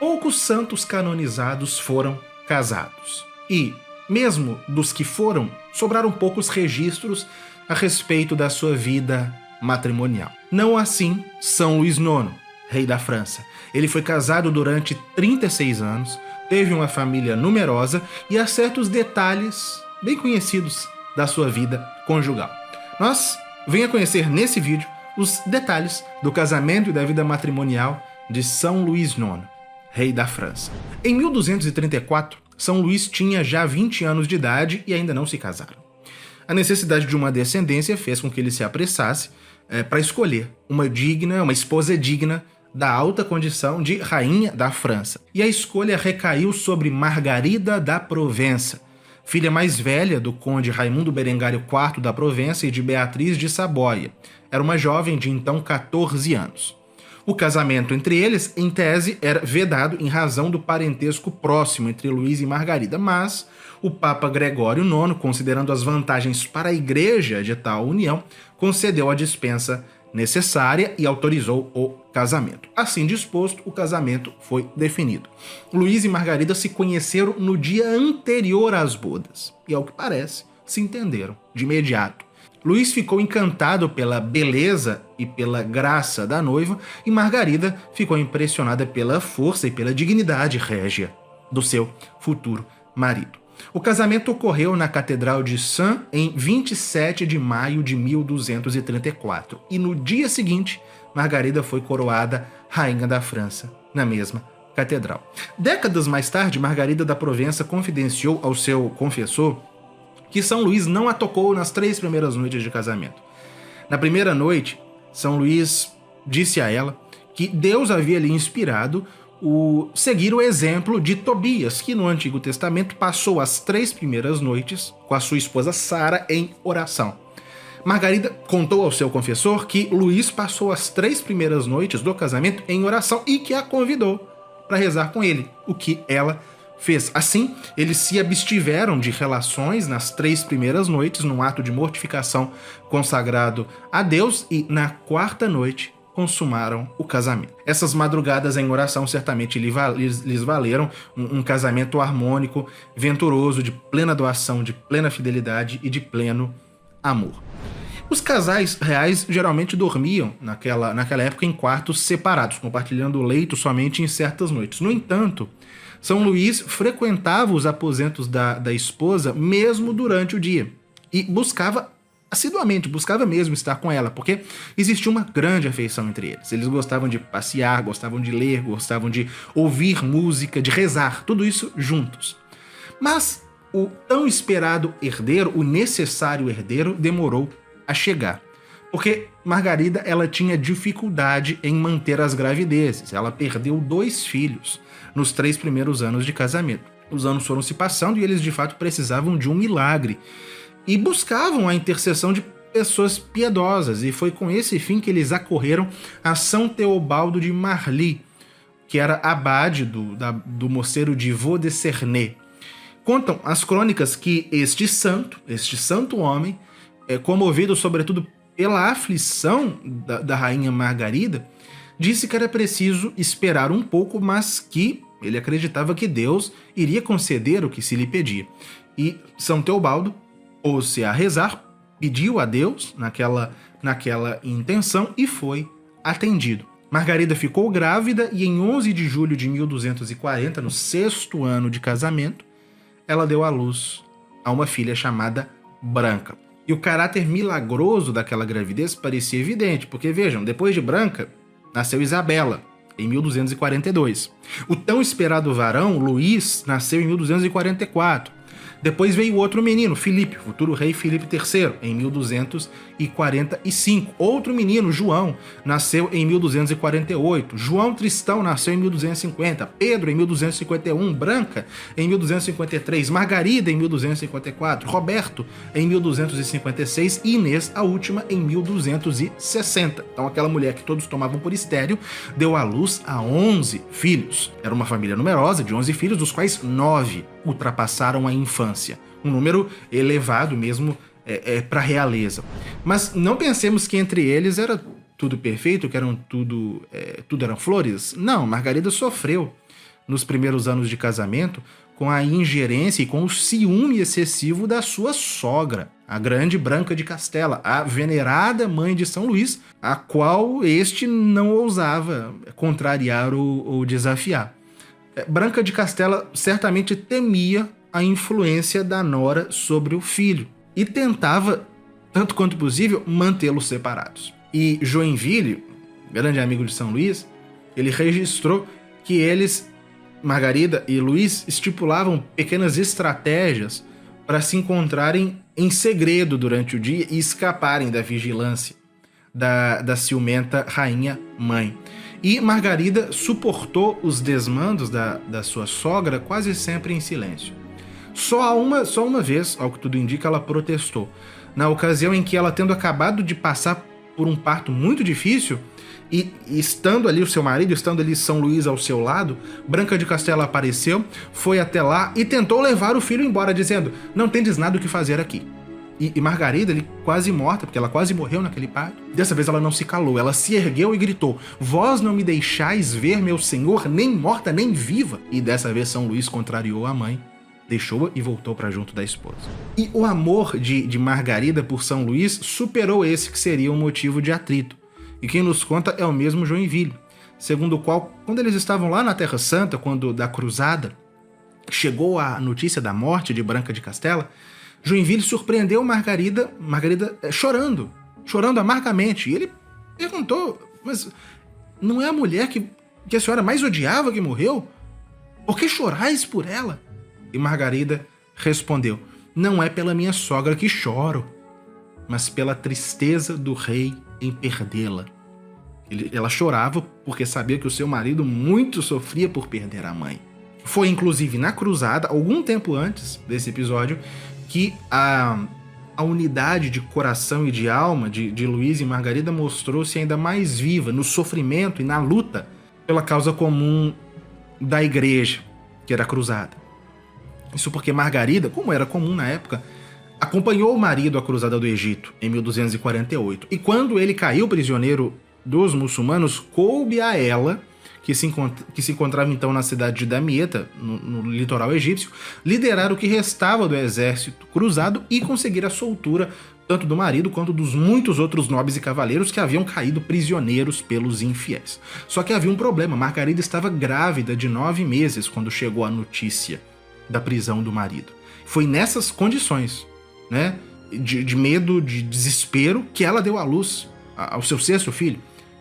poucos santos canonizados foram casados. E, mesmo dos que foram, sobraram poucos registros a respeito da sua vida matrimonial. Não assim São Luís IX, rei da França. Ele foi casado durante 36 anos, teve uma família numerosa e há certos detalhes bem conhecidos da sua vida conjugal. Nós venha conhecer nesse vídeo os detalhes do casamento e da vida matrimonial de São Luís IX, rei da França. Em 1234, São Luís tinha já 20 anos de idade e ainda não se casaram. A necessidade de uma descendência fez com que ele se apressasse para escolher uma esposa digna da alta condição de rainha da França. E a escolha recaiu sobre Margarida da Provença, filha mais velha do conde Raimundo Berengário IV da Provença e de Beatriz de Saboia. Era uma jovem de então 14 anos. O casamento entre eles, em tese, era vedado em razão do parentesco próximo entre Luís e Margarida, mas o Papa Gregório IX, considerando as vantagens para a Igreja de tal união, concedeu a dispensa necessária e autorizou o casamento. Assim disposto, o casamento foi definido. Luís e Margarida se conheceram no dia anterior às bodas e, ao que parece, se entenderam de imediato. Luís ficou encantado pela beleza e pela graça da noiva e Margarida ficou impressionada pela força e pela dignidade régia do seu futuro marido. O casamento ocorreu na Catedral de Sens em 27 de maio de 1234 e no dia seguinte, Margarida foi coroada rainha da França na mesma catedral. Décadas mais tarde, Margarida da Provença confidenciou ao seu confessor que São Luís não a tocou nas 3 primeiras noites de casamento. Na primeira noite, São Luís disse a ela que Deus havia lhe inspirado seguir o exemplo de Tobias, que no Antigo Testamento passou as 3 primeiras noites com a sua esposa Sara em oração. Margarida contou ao seu confessor que Luís passou as 3 primeiras noites do casamento em oração e que a convidou para rezar com ele, o que ela fez. Assim, eles se abstiveram de relações nas 3 primeiras noites, num ato de mortificação consagrado a Deus, e na 4ª noite consumaram o casamento. Essas madrugadas em oração certamente lhes valeram um casamento harmônico, venturoso, de plena doação, de plena fidelidade e de pleno amor. Os casais reais geralmente dormiam naquela época em quartos separados, compartilhando o leito somente em certas noites. No entanto, São Luís frequentava os aposentos da esposa mesmo durante o dia e buscava mesmo estar com ela, porque existia uma grande afeição entre eles. Eles gostavam de passear, gostavam de ler, gostavam de ouvir música, de rezar, tudo isso juntos. Mas o tão esperado herdeiro, o necessário herdeiro, demorou a chegar. Porque Margarida ela tinha dificuldade em manter as gravidezes. Ela perdeu 2 filhos nos 3 primeiros anos de casamento. Os anos foram se passando e eles de fato precisavam de um milagre. E buscavam a intercessão de pessoas piedosas. E foi com esse fim que eles acorreram a São Teobaldo de Marly, que era abade do mosteiro de Vaux de Cernay. Contam as crônicas que este santo homem, comovido sobretudo pela aflição da rainha Margarida, disse que era preciso esperar um pouco, mas que ele acreditava que Deus iria conceder o que se lhe pedia. E São Teobaldo pôs-se a rezar, pediu a Deus naquela intenção e foi atendido. Margarida ficou grávida e em 11 de julho de 1240, no 6º ano de casamento, ela deu à luz a uma filha chamada Branca. E o caráter milagroso daquela gravidez parecia evidente, porque vejam, depois de Branca, nasceu Isabela, em 1242. O tão esperado varão, Luís, nasceu em 1244. Depois veio outro menino, Filipe, futuro rei Filipe III, em 1245. Outro menino, João, nasceu em 1248. João Tristão nasceu em 1250. Pedro, em 1251. Branca, em 1253. Margarida, em 1254. Roberto, em 1256. E Inês, a última, em 1260. Então, aquela mulher que todos tomavam por estéril, deu à luz a 11 filhos. Era uma família numerosa, de 11 filhos, dos quais 9 ultrapassaram a infância. Um número elevado mesmo para a realeza. Mas não pensemos que entre eles era tudo perfeito, que eram tudo eram flores. Não, Margarida sofreu nos primeiros anos de casamento com a ingerência e com o ciúme excessivo da sua sogra, a grande Branca de Castela, a venerada mãe de São Luís, a qual este não ousava contrariar ou desafiar. Branca de Castela certamente temia a influência da nora sobre o filho e tentava, tanto quanto possível, mantê-los separados. E Joinville, grande amigo de São Luís, ele registrou que eles, Margarida e Luís, estipulavam pequenas estratégias para se encontrarem em segredo durante o dia e escaparem da vigilância da ciumenta rainha-mãe. E Margarida suportou os desmandos da sua sogra quase sempre em silêncio. Só uma vez, ao que tudo indica, ela protestou. Na ocasião em que ela, tendo acabado de passar por um parto muito difícil, e estando ali o seu marido, estando ali São Luís ao seu lado, Branca de Castela apareceu, foi até lá e tentou levar o filho embora, dizendo: não tendes nada o que fazer aqui. E Margarida, ali, quase morta, porque ela quase morreu naquele parto, dessa vez ela não se calou, ela se ergueu e gritou: vós não me deixais ver meu senhor, nem morta nem viva. E dessa vez São Luís contrariou a mãe, deixou-a e voltou para junto da esposa. E o amor de Margarida por São Luís superou esse que seria um motivo de atrito. E quem nos conta é o mesmo Joinville, segundo o qual, quando eles estavam lá na Terra Santa, quando da cruzada chegou a notícia da morte de Branca de Castela, Joinville surpreendeu Margarida chorando amargamente. E ele perguntou: mas não é a mulher que a senhora mais odiava que morreu? Por que chorais por ela? E Margarida respondeu: não é pela minha sogra que choro, mas pela tristeza do rei em perdê-la. Ela chorava porque sabia que o seu marido muito sofria por perder a mãe. Foi inclusive na cruzada, algum tempo antes desse episódio, que a unidade de coração e de alma de Luís e Margarida mostrou-se ainda mais viva no sofrimento e na luta pela causa comum da igreja, que era a cruzada. Isso porque Margarida, como era comum na época, acompanhou o marido à cruzada do Egito em 1248. E quando ele caiu prisioneiro dos muçulmanos, coube a ela, que se encontrava então na cidade de Damieta, no litoral egípcio, liderar o que restava do exército cruzado e conseguir a soltura tanto do marido quanto dos muitos outros nobres e cavaleiros que haviam caído prisioneiros pelos infiéis. Só que havia um problema: Margarida estava grávida de 9 meses quando chegou a notícia da prisão do marido. Foi nessas condições, né, de medo, de desespero, que ela deu à luz ao seu 6º filho,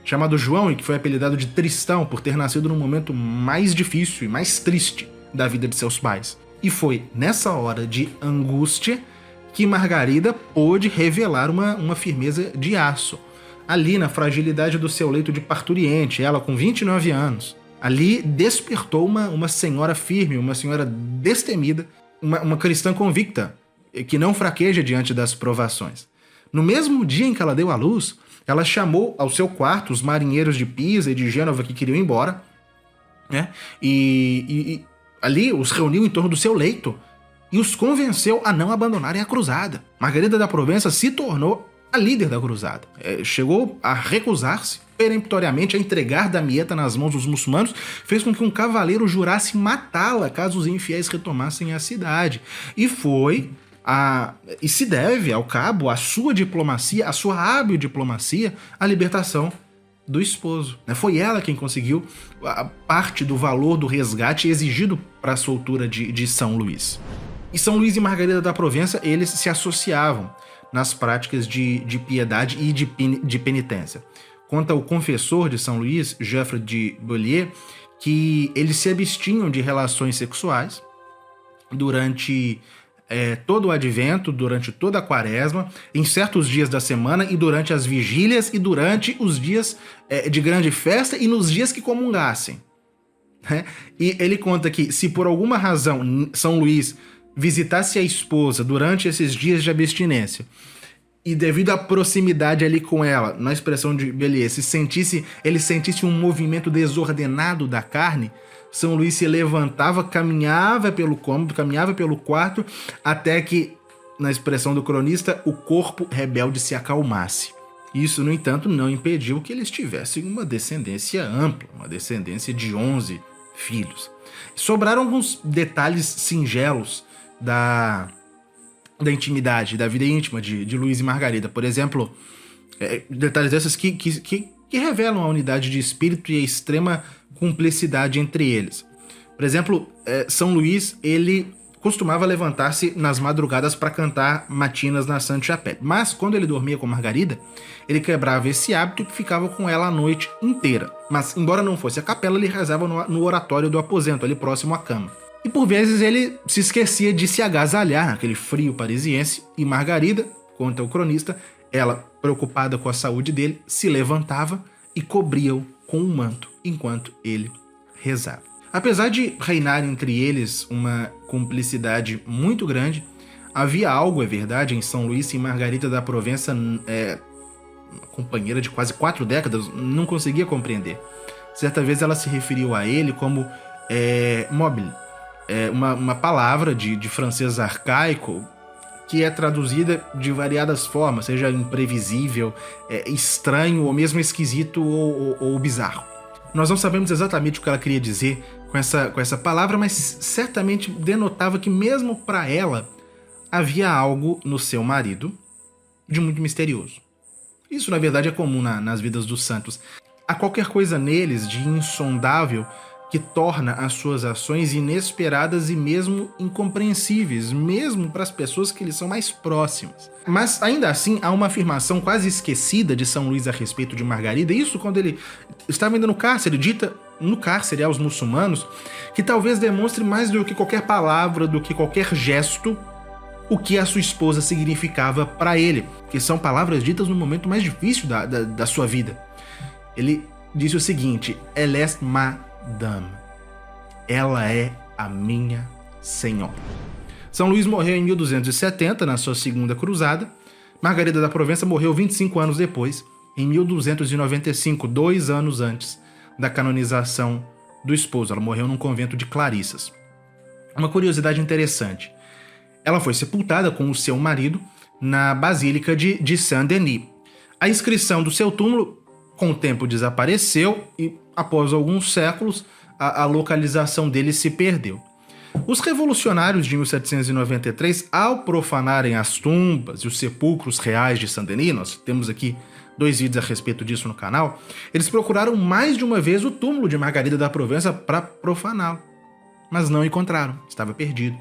chamado João, e que foi apelidado de Tristão por ter nascido no momento mais difícil e mais triste da vida de seus pais. E foi nessa hora de angústia que Margarida pôde revelar uma firmeza de aço. Ali, na fragilidade do seu leito de parturiente, ela com 29 anos, ali despertou uma senhora firme, uma senhora destemida, uma cristã convicta, que não fraqueja diante das provações. No mesmo dia em que ela deu à luz, ela chamou ao seu quarto os marinheiros de Pisa e de Gênova que queriam ir embora, né? E ali os reuniu em torno do seu leito e os convenceu a não abandonarem a cruzada. Margarida da Provença se tornou a líder da cruzada. Chegou a recusar-se peremptoriamente a entregar Damieta nas mãos dos muçulmanos, fez com que um cavaleiro jurasse matá-la caso os infiéis retomassem a cidade. E se deve ao cabo a sua diplomacia, a sua hábil diplomacia, a libertação do esposo. Foi ela quem conseguiu a parte do valor do resgate exigido para a soltura de São Luís. E São Luís e Margarida da Provença, eles se associavam nas práticas de piedade e de penitência. Conta o confessor de São Luís, Geoffroy de Beaulieu, que eles se abstinham de relações sexuais durante todo o advento, durante toda a quaresma, em certos dias da semana e durante as vigílias e durante os dias de grande festa e nos dias que comungassem. E ele conta que se por alguma razão São Luís visitasse a esposa durante esses dias de abstinência e devido à proximidade ali com ela, na expressão de Beaulieu, ele sentisse um movimento desordenado da carne, São Luís se levantava, caminhava pelo cômodo, caminhava pelo quarto, até que, na expressão do cronista, o corpo rebelde se acalmasse. Isso, no entanto, não impediu que eles tivessem uma descendência ampla, uma descendência de 11 filhos. Sobraram alguns detalhes singelos da intimidade, da vida íntima de Luís e Margarida. Por exemplo, detalhes desses que revelam a unidade de espírito e a extrema cumplicidade entre eles. Por exemplo, São Luís, ele costumava levantar-se nas madrugadas para cantar matinas na Sainte-Chapelle. Mas quando ele dormia com Margarida, ele quebrava esse hábito e ficava com ela a noite inteira. Mas, embora não fosse a capela, ele rezava no oratório do aposento, ali próximo à cama. E por vezes ele se esquecia de se agasalhar naquele frio parisiense, e Margarida, conta o cronista, ela, preocupada com a saúde dele, se levantava e cobria-o com um manto enquanto ele rezava. Apesar de reinar entre eles uma cumplicidade muito grande, havia algo, é verdade, em São Luís e Margarida da Provença, uma companheira de quase 4 décadas, não conseguia compreender. Certa vez ela se referiu a ele como mobile, uma palavra de francês arcaico que é traduzida de variadas formas, seja imprevisível, estranho ou mesmo esquisito ou bizarro. Nós não sabemos exatamente o que ela queria dizer com essa palavra, mas certamente denotava que mesmo para ela havia algo no seu marido de muito misterioso. Isso, na verdade, é comum nas vidas dos santos. Há qualquer coisa neles de insondável que torna as suas ações inesperadas e mesmo incompreensíveis, mesmo para as pessoas que lhes são mais próximas. Mas, ainda assim, há uma afirmação quase esquecida de São Luís a respeito de Margarida, isso quando ele estava indo no cárcere, dita no cárcere aos muçulmanos, que talvez demonstre mais do que qualquer palavra, do que qualquer gesto, o que a sua esposa significava para ele, que são palavras ditas no momento mais difícil da sua vida. Ele disse o seguinte: "Elle est ma dame", ela é a minha senhora. São Luís morreu em 1270, na sua segunda cruzada. Margarida da Provença morreu 25 anos depois, em 1295, 2 anos antes da canonização do esposo. Ela morreu num convento de Clarissas. Uma curiosidade interessante: ela foi sepultada com o seu marido na Basílica de Saint-Denis. A inscrição do seu túmulo, com o tempo, desapareceu e, após alguns séculos, a localização dele se perdeu. Os revolucionários de 1793, ao profanarem as tumbas e os sepulcros reais de Saint-Denis, nós temos aqui 2 vídeos a respeito disso no canal, eles procuraram mais de uma vez o túmulo de Margarida da Provença para profaná-lo, mas não encontraram, estava perdido.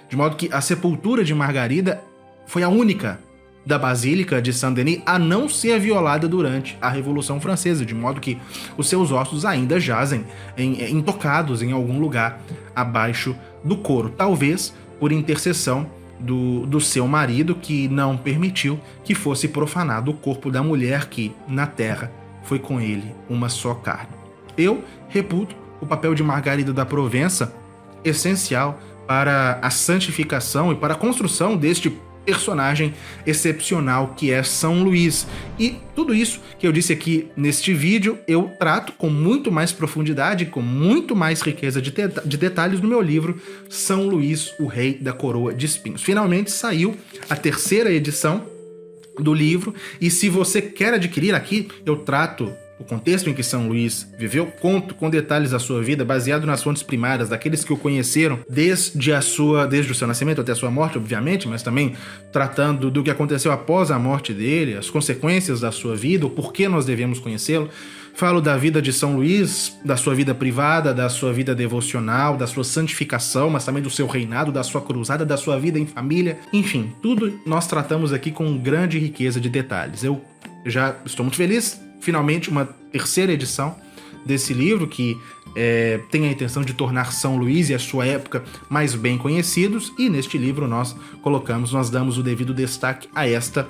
De modo que a sepultura de Margarida foi a única da Basílica de Saint-Denis a não ser violada durante a Revolução Francesa, de modo que os seus ossos ainda jazem intocados em algum lugar abaixo do coro, talvez por intercessão do seu marido, que não permitiu que fosse profanado o corpo da mulher que, na terra, foi com ele uma só carne. Eu reputo o papel de Margarida da Provença essencial para a santificação e para a construção deste personagem excepcional que é São Luís. E tudo isso que eu disse aqui neste vídeo eu trato com muito mais profundidade, com muito mais riqueza de detalhes no meu livro São Luís, o Rei da Coroa de Espinhos. Finalmente saiu a 3ª edição do livro, e se você quer adquirir, aqui eu trato o contexto em que São Luís viveu, conto com detalhes da sua vida, baseado nas fontes primárias, daqueles que o conheceram desde o seu nascimento até a sua morte, obviamente, mas também tratando do que aconteceu após a morte dele, as consequências da sua vida, o porquê nós devemos conhecê-lo. Falo da vida de São Luís, da sua vida privada, da sua vida devocional, da sua santificação, mas também do seu reinado, da sua cruzada, da sua vida em família. Enfim, tudo nós tratamos aqui com grande riqueza de detalhes. Eu já estou muito feliz. Finalmente, uma 3ª edição desse livro, que tem a intenção de tornar São Luís e a sua época mais bem conhecidos, e neste livro nós damos o devido destaque a esta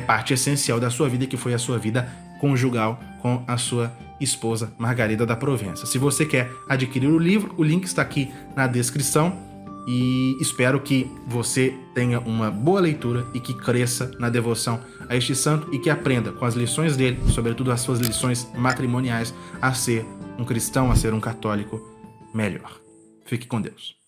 parte essencial da sua vida, que foi a sua vida conjugal com a sua esposa Margarida da Provença. Se você quer adquirir o livro, o link está aqui na descrição. E espero que você tenha uma boa leitura e que cresça na devoção a este santo e que aprenda com as lições dele, sobretudo as suas lições matrimoniais, a ser um cristão, a ser um católico melhor. Fique com Deus.